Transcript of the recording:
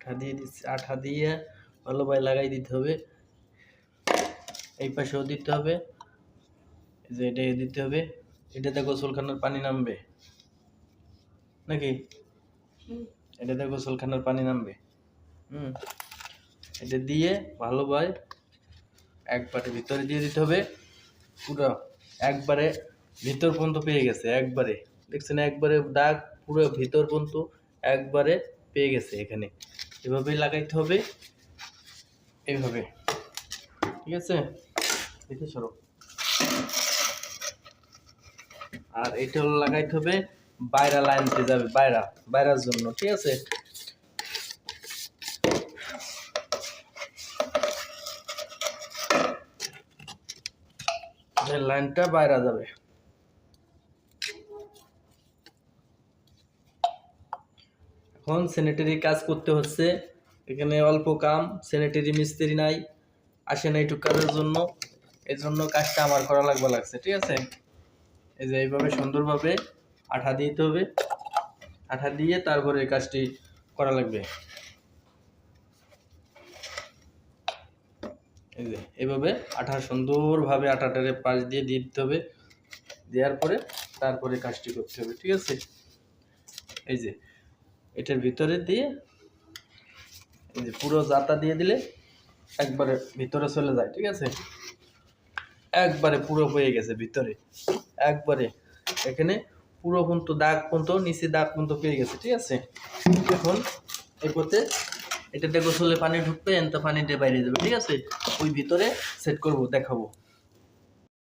আঠা দিয়ে দিচ্ছি, আঠা দিয়ে ভালোভাবে লাগাই দিতে হবে। এই পাশেও দিতে হবে, যে এটা দিতে হবে। এটাতে গোসলখানার পানি নামবে নাকি? এটাতে গোসলখানার পানি নামবে। এটা দিয়ে ভালোভাবে একবারে ভিতরে দিয়ে দিতে হবে। পুরো একবারে ভিতর পর্যন্ত পেয়ে গেছে, একবারে দেখছেন, একবারে দাগ পুরো ভিতর পর্যন্ত একবারে পেয়ে গেছে। এখানে এভাবেই লাগাইতে হবে, এইভাবে, ঠিক আছে? এটা সরো। আর এটা লাগাইতে হবে বাইরা লাইনতে যাবে, বাইরার জন্য, ঠিক আছে? লাইনটা বাইরা যাবে। এখন স্যানিটারি কাজ করতে হচ্ছে, এখানে অল্প কাম, স্যানিটারি মিস্ত্রি নাই, আসে না একটু কাজের জন্য, এই জন্য কাজটা আমার করা লাগছে, ঠিক আছে? এই যে এইভাবে সুন্দরভাবে আঠা দিতে হবে, আঠা দিয়ে তারপরে এই কাজটি করা লাগবে। এই যে এইভাবে আঠা সুন্দরভাবে আঠাটারে পাশ দিয়ে দিতে হবে, দেওয়ার পরে তারপরে কাজটি করতে হবে, ঠিক আছে? এই যে এটার ভিতরে দিয়ে এই যে পুরো জাতা দিয়ে দিলে একবারে ভিতরে চলে যায়, ঠিক আছে? একবারে পুরো হয়ে গেছে ভিতরে, একবারে এখানে পুরো পর্যন্ত দাগ পর্যন্ত, নিচে দাগ পর্যন্ত পেয়ে গেছে, ঠিক আছে? এখন এই পথে এটাতে গোসলে পানি ঢুকবে, এনতে পানিটা বাইরে যাবে, ঠিক আছে? ওই ভিতরে সেট করব, দেখাবো।